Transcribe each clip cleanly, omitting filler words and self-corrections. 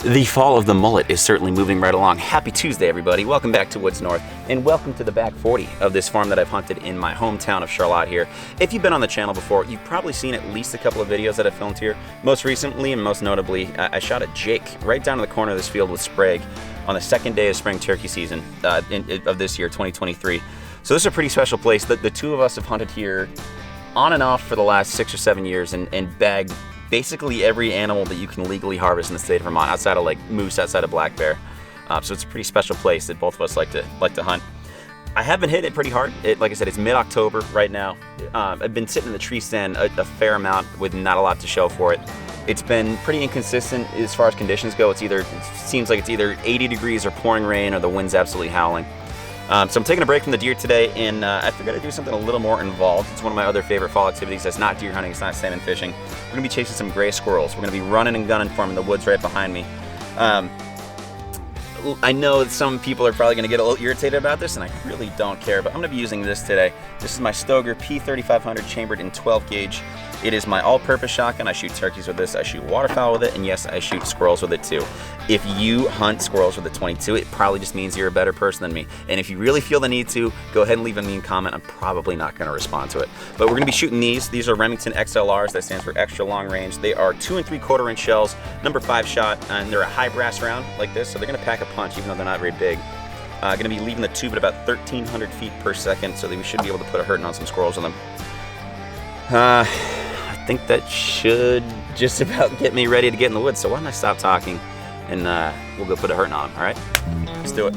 The fall of the mullet is certainly moving right along. Happy Tuesday, everybody. Welcome back to Woods North, and welcome to the Back-40 of this farm that I've hunted in my hometown of Charlotte here. If you've been on the channel before, you've probably seen at least a couple of videos that I've filmed here. Most recently, and most notably, I shot at Jake right down in the corner of this field with Sprague on the second day of spring turkey season of this year, 2023. So this is a pretty special place. The two of us have hunted here on and off for the last 6 or 7 years and bagged basically every animal that you can legally harvest in the state of Vermont, outside of like moose, outside of black bear. So it's a pretty special place that both of us like to hunt. I have been hitting it pretty hard. Like I said, it's mid-October right now. I've been sitting in the tree stand a fair amount with not a lot to show for it. It's been pretty inconsistent as far as conditions go. It seems like it's either 80 degrees or pouring rain, or the wind's absolutely howling. So I'm taking a break from the deer today, and I figured I'd do something a little more involved. It's one of my other favorite fall activities. That's not deer hunting, it's not salmon fishing. We're gonna be chasing some gray squirrels. We're gonna be running and gunning for them in the woods right behind me. I know that some people are probably gonna get a little irritated about this, and I really don't care, but I'm gonna be using this today. This is my Stoeger P3500 chambered in 12 gauge. It is my all-purpose shotgun. I shoot turkeys with this, I shoot waterfowl with it, and yes, I shoot squirrels with it too. If you hunt squirrels with a 22, it probably just means you're a better person than me. And if you really feel the need to, go ahead and leave a mean comment. I'm probably not gonna respond to it. But we're gonna be shooting these. These are Remington XLRs, that stands for extra long range. They are 2 3/4 inch shells, number 5 shot, and they're a high brass round like this, so they're gonna pack a punch even though they're not very big. Gonna be leaving the tube at about 1,300 feet per second, so that we should be able to put a hurting on some squirrels with them. I think that should just about get me ready to get in the woods, so why don't I stop talking and we'll go put a hurting on them, all right? Let's do it.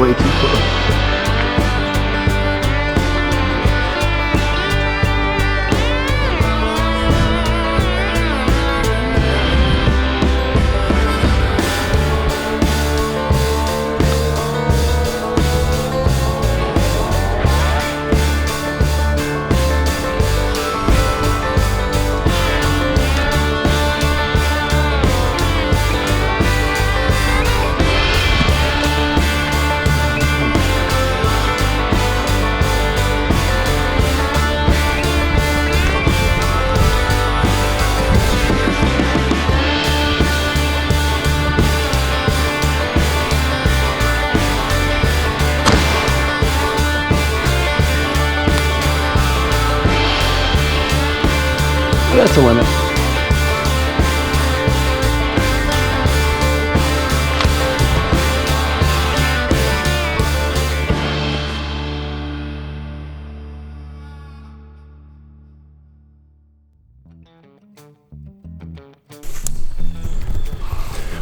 way too close. That's the limit.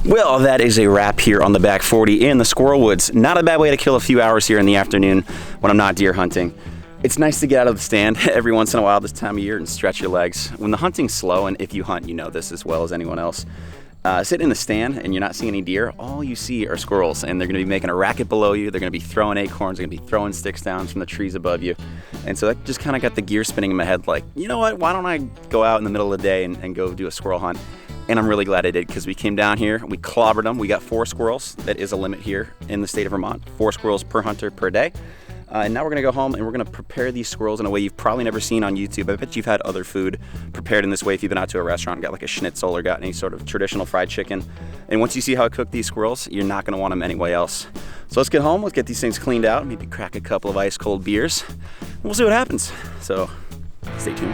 Well, that is a wrap here on the Back-40 in the Squirrel Woods. Not a bad way to kill a few hours here in the afternoon when I'm not deer hunting. It's nice to get out of the stand every once in a while this time of year and stretch your legs. When the hunting's slow, and if you hunt, you know this as well as anyone else, sit in the stand and you're not seeing any deer, all you see are squirrels, and they're gonna be making a racket below you, they're gonna be throwing acorns, they're gonna be throwing sticks down from the trees above you. And so that just kind of got the gear spinning in my head like, you know what, why don't I go out in the middle of the day and go do a squirrel hunt? And I'm really glad I did, because we came down here, we clobbered them, we got 4 squirrels. That is a limit here in the state of Vermont, 4 squirrels per hunter per day. And now we're gonna go home and we're gonna prepare these squirrels in a way you've probably never seen on YouTube. I bet you've had other food prepared in this way if you've been out to a restaurant, got like a schnitzel or got any sort of traditional fried chicken. And once you see how I cook these squirrels, you're not gonna want them any way else. So let's get home, let's get these things cleaned out, maybe crack a couple of ice cold beers. We'll see what happens. So stay tuned.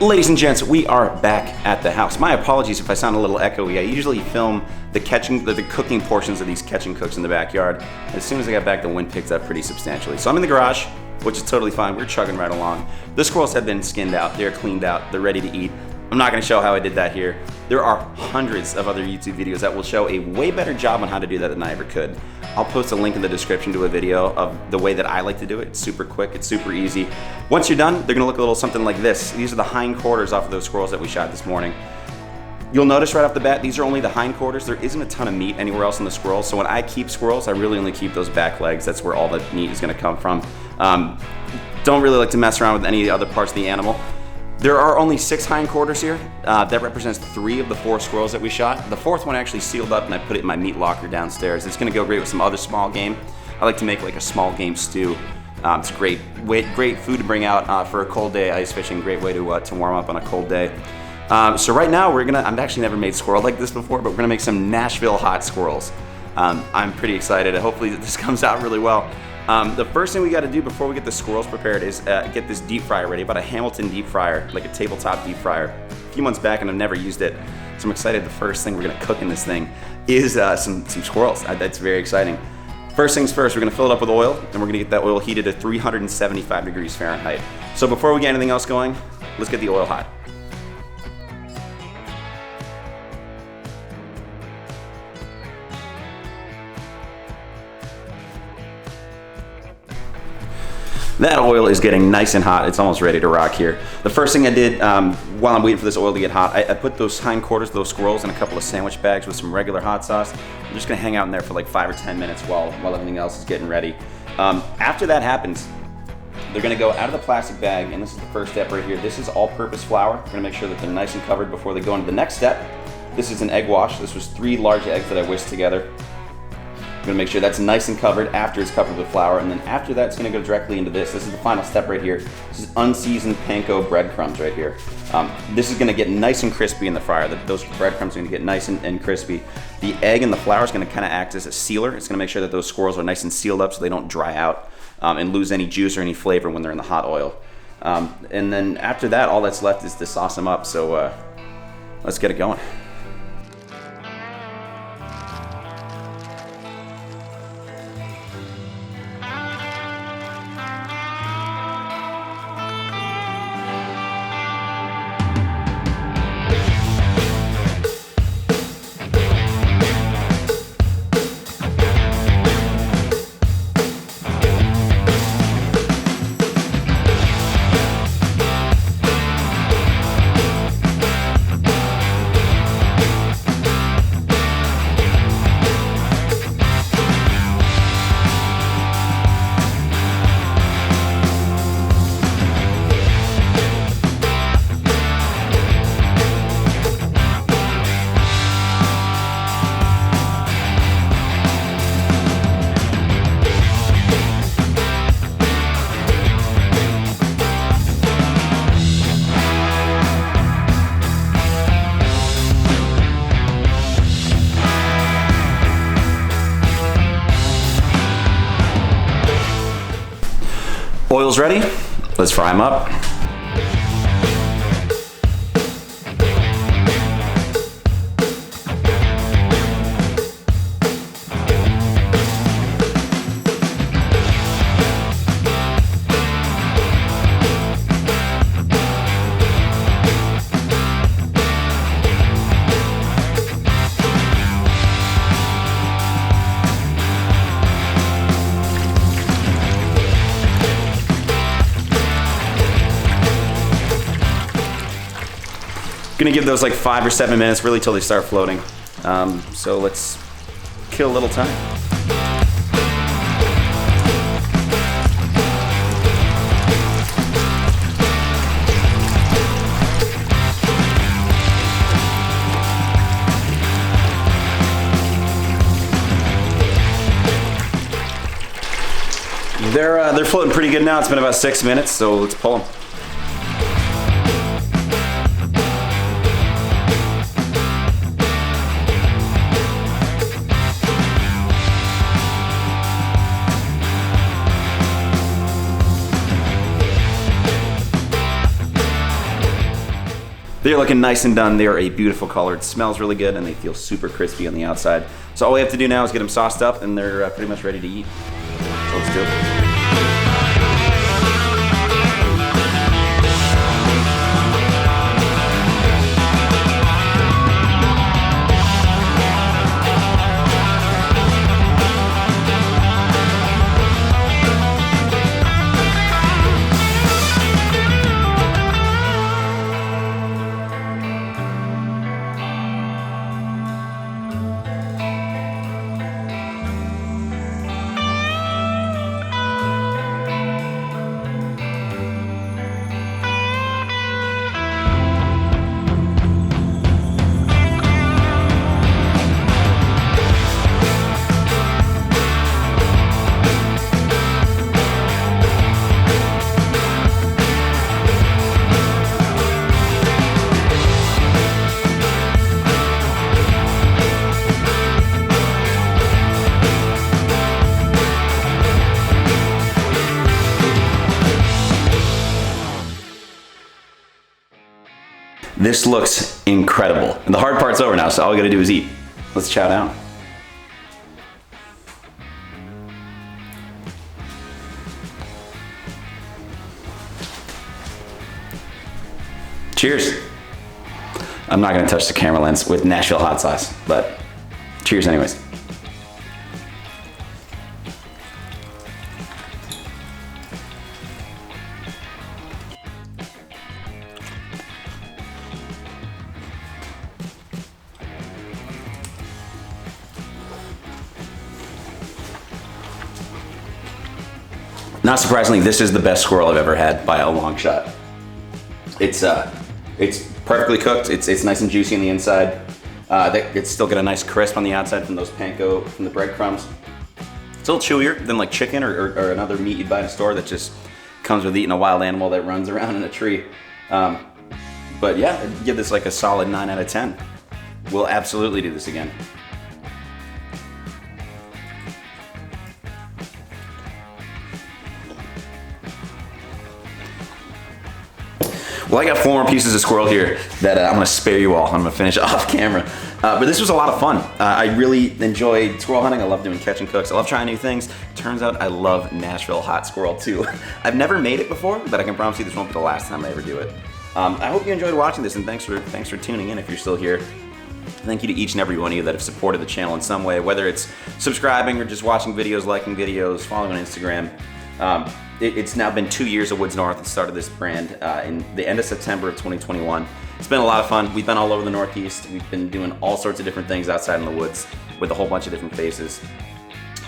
Ladies and gents, we are back at the house. My apologies if I sound a little echoey. I usually film the cooking portions of these catch and cooks in the backyard. As soon as I got back, the wind picked up pretty substantially. So I'm in the garage, which is totally fine. We're chugging right along. The squirrels have been skinned out. They're cleaned out. They're ready to eat. I'm not gonna show how I did that here. There are hundreds of other YouTube videos that will show a way better job on how to do that than I ever could. I'll post a link in the description to a video of the way that I like to do it. It's super quick, it's super easy. Once you're done, they're gonna look a little something like this. These are the hind quarters off of those squirrels that we shot this morning. You'll notice right off the bat, these are only the hind quarters. There isn't a ton of meat anywhere else in the squirrels. So when I keep squirrels, I really only keep those back legs. That's where all the meat is gonna come from. Don't really like to mess around with any of the other parts of the animal. There are only 6 hindquarters here. That represents 3 of the 4 squirrels that we shot. The 4th one actually sealed up and I put it in my meat locker downstairs. It's gonna go great with some other small game. I like to make like a small game stew. It's great food to bring out for a cold day ice fishing. Great way to warm up on a cold day. So right now I've actually never made squirrel like this before, but we're gonna make some Nashville hot squirrels. I'm pretty excited. Hopefully this comes out really well. The first thing we got to do before we get the squirrels prepared is get this deep fryer ready. About a Hamilton deep fryer, like a tabletop deep fryer. A few months back and I've never used it. So I'm excited the first thing we're going to cook in this thing is some squirrels. That's very exciting. First things first, we're going to fill it up with oil and we're going to get that oil heated to 375 degrees Fahrenheit. So before we get anything else going, let's get the oil hot. That oil is getting nice and hot. It's almost ready to rock here. The first thing I did while I'm waiting for this oil to get hot, I put those hindquarters, those squirrels, in a couple of sandwich bags with some regular hot sauce. I'm just gonna hang out in there for like 5 or 10 minutes while everything else is getting ready. After that happens, they're gonna go out of the plastic bag, and this is the first step right here. This is all-purpose flour. We're gonna make sure that they're nice and covered before they go into the next step. This is an egg wash. This was 3 large eggs that I whisked together. I'm gonna make sure that's nice and covered after it's covered with flour, and then after that, it's gonna go directly into this. This is the final step right here. This is unseasoned panko breadcrumbs right here. This is gonna get nice and crispy in the fryer. Those breadcrumbs are gonna get nice and crispy. The egg and the flour is gonna kinda act as a sealer. It's gonna make sure that those squirrels are nice and sealed up so they don't dry out and lose any juice or any flavor when they're in the hot oil. And then after that, all that's left is to sauce them up. So let's get it going. Oil's ready. Let's fry them up. Gonna give those like 5 or 7 minutes, really till they start floating. So let's kill a little time. They're floating pretty good now. It's been about 6 minutes, so let's pull them. They're looking nice and done. They're a beautiful color. It smells really good and they feel super crispy on the outside. So all we have to do now is get them sauced up and they're pretty much ready to eat. So let's do it. This looks incredible. And the hard part's over now, so all we gotta do is eat. Let's chow down. Cheers. I'm not gonna touch the camera lens with Nashville hot sauce, but cheers anyways. Not surprisingly, this is the best squirrel I've ever had by a long shot. It's perfectly cooked. It's nice and juicy on the inside. It's still got a nice crisp on the outside from those panko, from the breadcrumbs. It's a little chewier than like chicken or another meat you'd buy in a store that just comes with eating a wild animal that runs around in a tree. But yeah, I'd give this like a solid 9 out of 10. We'll absolutely do this again. Well, I got 4 more pieces of squirrel here that I'm gonna spare you all. I'm gonna finish off camera. But this was a lot of fun. I really enjoyed squirrel hunting. I love doing catch and cooks. I love trying new things. Turns out I love Nashville hot squirrel too. I've never made it before, but I can promise you this won't be the last time I ever do it. I hope you enjoyed watching this, and thanks for tuning in if you're still here. Thank you to each and every one of you that have supported the channel in some way, whether it's subscribing or just watching videos, liking videos, following on Instagram. It's now been 2 years of Woods North. I started this brand in the end of September of 2021. It's been a lot of fun. We've been all over the Northeast. We've been doing all sorts of different things outside in the woods with a whole bunch of different faces.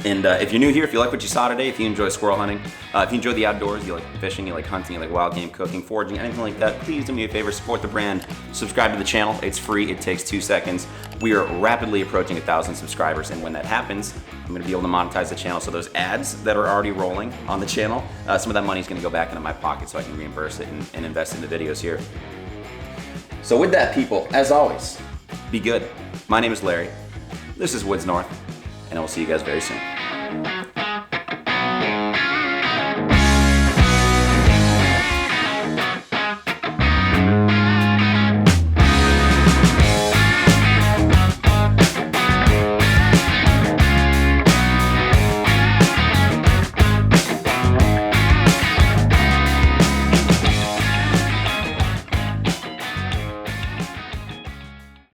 And if you're new here, if you like what you saw today, if you enjoy squirrel hunting, if you enjoy the outdoors, you like fishing, you like hunting, you like wild game cooking, foraging, anything like that, please do me a favor, support the brand, subscribe to the channel. It's free, it takes 2 seconds. We are rapidly approaching 1,000 subscribers, and when that happens, I'm gonna be able to monetize the channel. So those ads that are already rolling on the channel, some of that money is gonna go back into my pocket so I can reimburse it and invest in the videos here. So with that, people, as always, be good. My name is Larry. This is Woods North, and I will see you guys very soon.